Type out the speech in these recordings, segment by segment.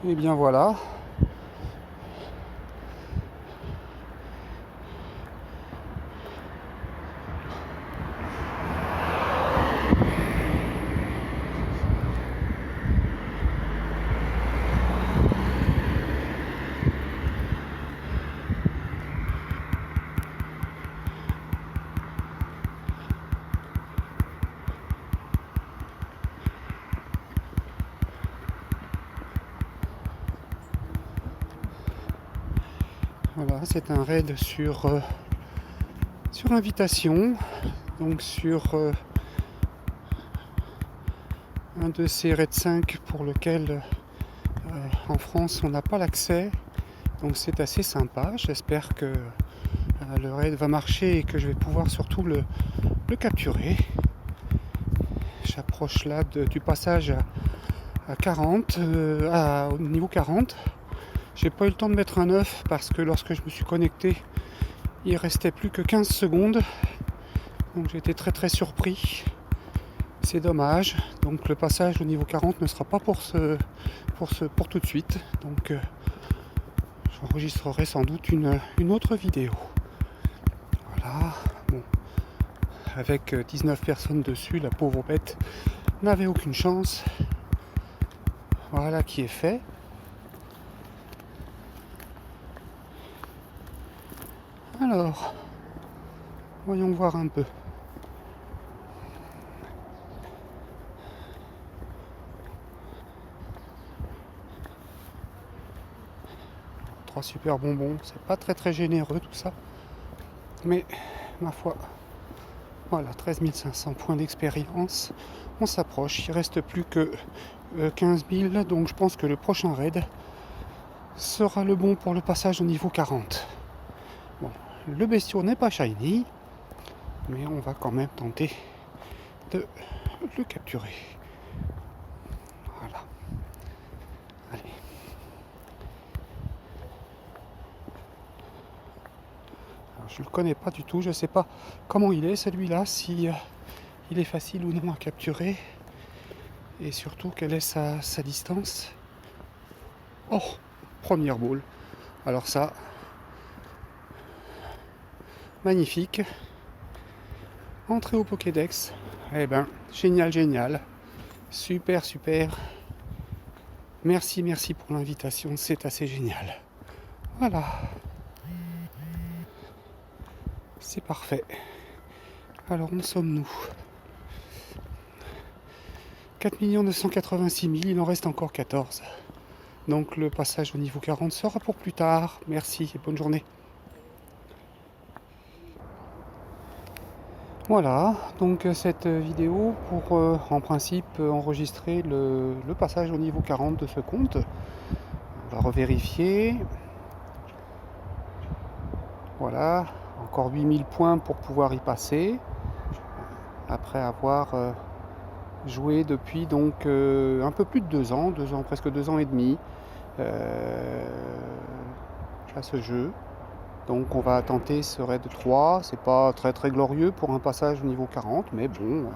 Et bien voilà. Voilà, c'est un raid sur invitation, donc sur un de ces raids 5 pour lequel en France on n'a pas l'accès. Donc c'est assez sympa. J'espère que le raid va marcher et que je vais pouvoir surtout le capturer. J'approche là du passage à 40, au niveau 40. J'ai pas eu le temps de mettre un œuf parce que lorsque je me suis connecté, il restait plus que 15 secondes. Donc j'ai été très surpris. C'est dommage. Donc le passage au niveau 40 ne sera pas pour tout de suite. Donc j'enregistrerai sans doute une autre vidéo. Voilà. Bon. Avec 19 personnes dessus, la pauvre bête n'avait aucune chance. Voilà qui est fait. Alors, voyons voir un peu. Trois super bonbons, c'est pas très généreux tout ça. Mais, ma foi, voilà, 13 500 points d'expérience. On s'approche, il reste plus que 15 000, donc je pense que le prochain raid sera le bon pour le passage au niveau 40. Bon, le bestiau n'est pas shiny, mais on va quand même tenter de le capturer. Voilà. Allez. Alors, je le connais pas du tout, je sais pas comment il est celui-là, si il est facile ou non à capturer, et surtout quelle est sa distance. Oh, première boule. Alors ça, magnifique. Entrée au Pokédex. Eh ben, génial. Super. Merci pour l'invitation, c'est assez génial. Voilà. C'est parfait. Alors, où sommes-nous ? 4 286 000, il en reste encore 14. Donc le passage au niveau 40 sera pour plus tard. Merci et bonne journée. Voilà, donc cette vidéo pour en principe enregistrer le passage au niveau 40 de ce compte. On va revérifier. Voilà, encore 8000 points pour pouvoir y passer. Après avoir joué depuis donc un peu plus de 2 ans, presque 2 ans et demi à ce jeu. Donc on va tenter ce raid 3, c'est pas très glorieux pour un passage au niveau 40, mais bon,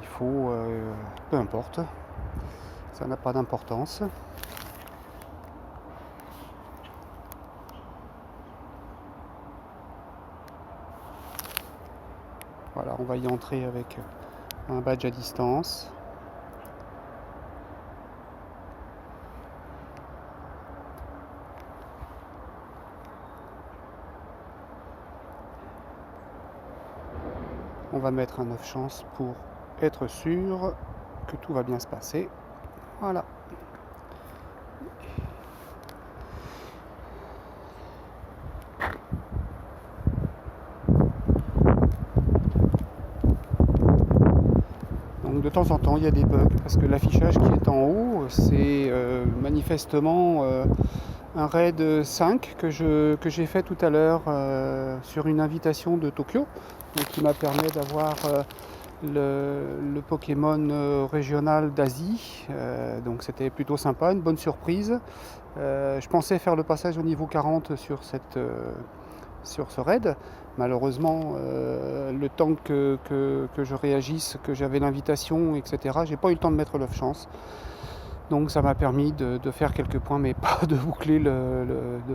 il faut, peu importe, ça n'a pas d'importance. Voilà, on va y entrer avec un badge à distance. On va mettre un 9 chances pour être sûr que tout va bien se passer. Voilà. Donc de temps en temps il y a des bugs parce que l'affichage qui est en haut c'est manifestement un raid 5 que j'ai fait tout à l'heure sur une invitation de Tokyo, donc qui m'a permis d'avoir le Pokémon régional d'Asie, donc c'était plutôt sympa, une bonne surprise. Je pensais faire le passage au niveau 40 sur ce raid. Malheureusement, le temps que je réagisse, que j'avais l'invitation, etc., j'ai pas eu le temps de mettre l'œuf chance. Donc ça m'a permis de faire quelques points, mais pas de boucler le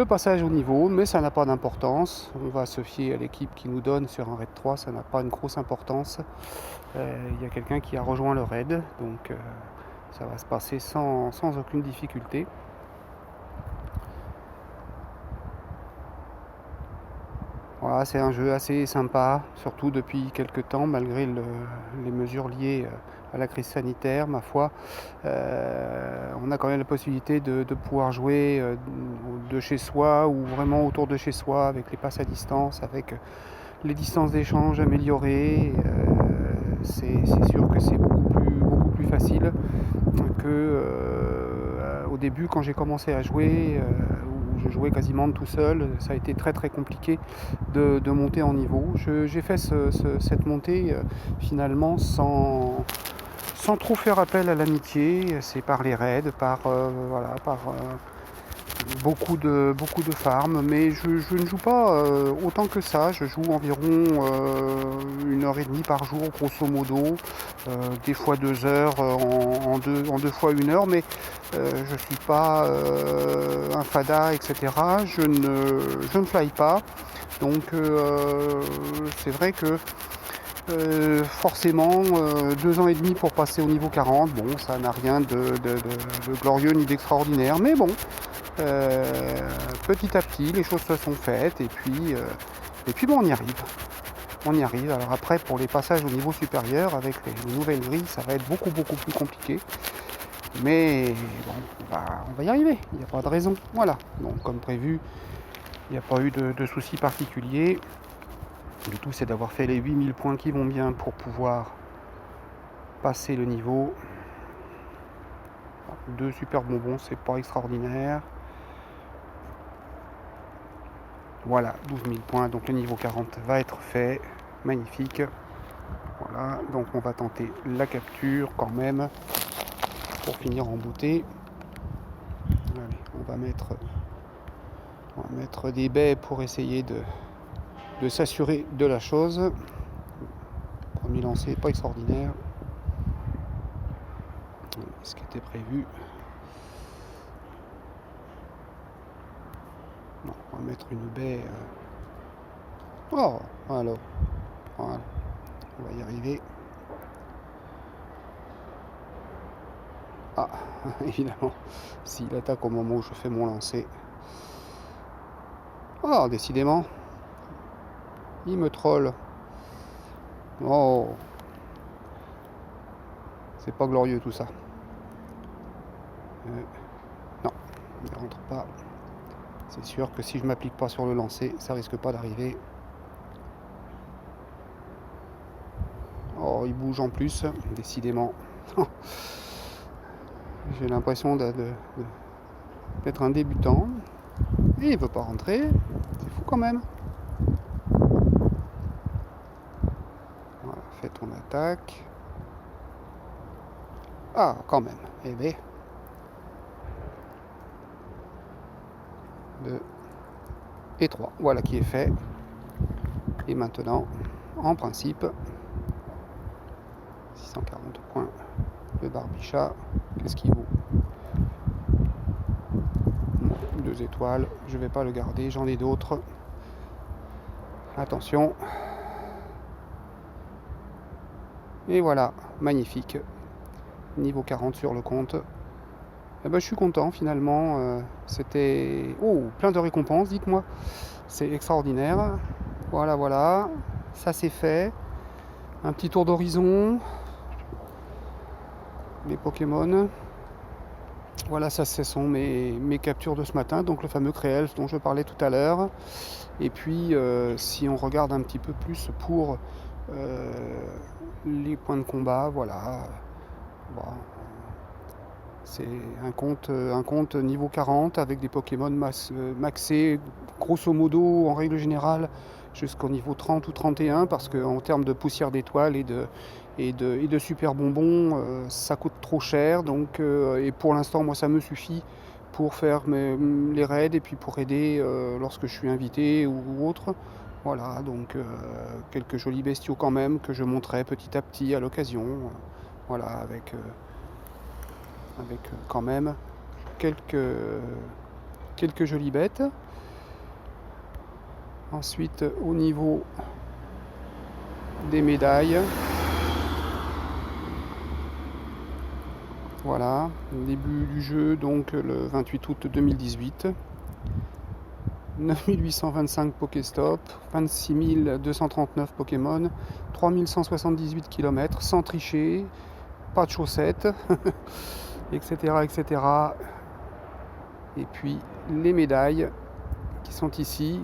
passage au niveau, mais ça n'a pas d'importance. On va se fier à l'équipe qui nous donne sur un raid 3, ça n'a pas une grosse importance. Il y a quelqu'un qui a rejoint le raid, donc ça va se passer sans aucune difficulté. Voilà, c'est un jeu assez sympa, surtout depuis quelques temps, malgré les mesures liées à la crise sanitaire, ma foi. On a quand même la possibilité de pouvoir jouer de chez soi ou vraiment autour de chez soi, avec les passes à distance, avec les distances d'échange améliorées. C'est sûr que c'est beaucoup plus facile que au début, quand j'ai commencé à jouer, où je jouais quasiment tout seul. Ça a été très compliqué de monter en niveau. J'ai fait cette montée finalement sans trop faire appel à l'amitié. C'est par les raids, par beaucoup de farm, mais je ne joue pas autant que ça. Je joue environ 1h30 par jour, grosso modo, des fois 2 heures en deux fois 1 heure, mais je ne suis pas un fada, etc. Je ne fly pas, donc c'est vrai que forcément 2 ans et demi pour passer au niveau 40, bon, ça n'a rien de glorieux ni d'extraordinaire, mais bon, petit à petit les choses se sont faites, et puis bon, on y arrive. Alors après, pour les passages au niveau supérieur avec les nouvelles grilles, ça va être beaucoup plus compliqué, mais bon, on va y arriver, il n'y a pas de raison. Voilà, donc comme prévu, il n'y a pas eu de soucis particuliers. Le tout, c'est d'avoir fait les 8000 points qui vont bien pour pouvoir passer le niveau. 2 super bonbons, c'est pas extraordinaire. Voilà, 12 000 points, donc le niveau 40 va être fait. Magnifique. Voilà, donc on va tenter la capture quand même pour finir en beauté. Allez, on va mettre des baies pour essayer de s'assurer de la chose. Premier lancer, pas extraordinaire. Ce qui était prévu. Non, on va mettre une baie. Oh, alors. Voilà. On va y arriver. Ah, évidemment, s'il attaque au moment où je fais mon lancer. Oh, décidément. Il me troll. Oh. C'est pas glorieux tout ça. Non, il ne rentre pas. C'est sûr que si je m'applique pas sur le lancer, ça risque pas d'arriver. Oh, il bouge en plus, décidément. J'ai l'impression d'être un débutant. Et il veut pas rentrer. C'est fou quand même. Voilà, fais ton attaque. Ah, quand même. Eh bien. 2 et 3. Voilà qui est fait. Et maintenant, en principe, 640 points. Le Barbichat, qu'est-ce qu'il vaut? 2 étoiles. Je vais pas le garder, j'en ai d'autres. Attention. Et voilà, magnifique. Niveau 40 sur le compte. Eh ben, je suis content finalement. C'était plein de récompenses, dites-moi. C'est extraordinaire. Voilà. Ça c'est fait. Un petit tour d'horizon. Les Pokémon. Voilà, ça ce sont mes captures de ce matin. Donc le fameux Créelf dont je parlais tout à l'heure. Et puis si on regarde un petit peu plus pour les points de combat, voilà. Bon, c'est un compte niveau 40 avec des Pokémon maxés grosso modo en règle générale jusqu'au niveau 30 ou 31, parce qu'en termes de poussière d'étoiles et de super bonbons, ça coûte trop cher. Donc, et pour l'instant, moi ça me suffit pour faire les raids et puis pour aider lorsque je suis invité ou autre. Voilà, donc quelques jolis bestiaux quand même que je monterai petit à petit à l'occasion. Voilà, avec avec quand même quelques jolies bêtes. Ensuite, au niveau des médailles, voilà, début du jeu donc le 28 août 2018. 9825 Pokéstop, 26 239 Pokémon, 3178 km, sans tricher, pas de chaussettes, etc., etc. Et puis les médailles qui sont ici.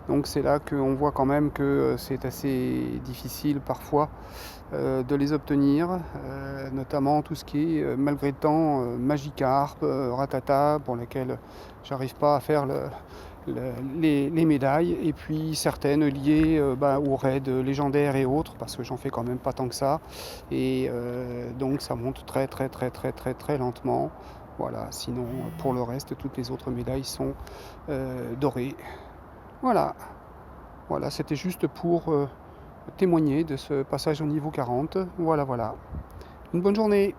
Donc c'est là qu'on voit quand même que c'est assez difficile parfois de les obtenir, notamment tout ce qui est malgré le temps Magikarp, Ratata, pour lesquels j'arrive pas à faire les médailles, et puis certaines liées aux raids légendaires et autres, parce que j'en fais quand même pas tant que ça, et donc ça monte très très très très très très lentement. Voilà, sinon pour le reste, toutes les autres médailles sont dorées. Voilà, voilà, c'était juste pour témoigner de ce passage au niveau 40. Voilà, voilà. Une bonne journée.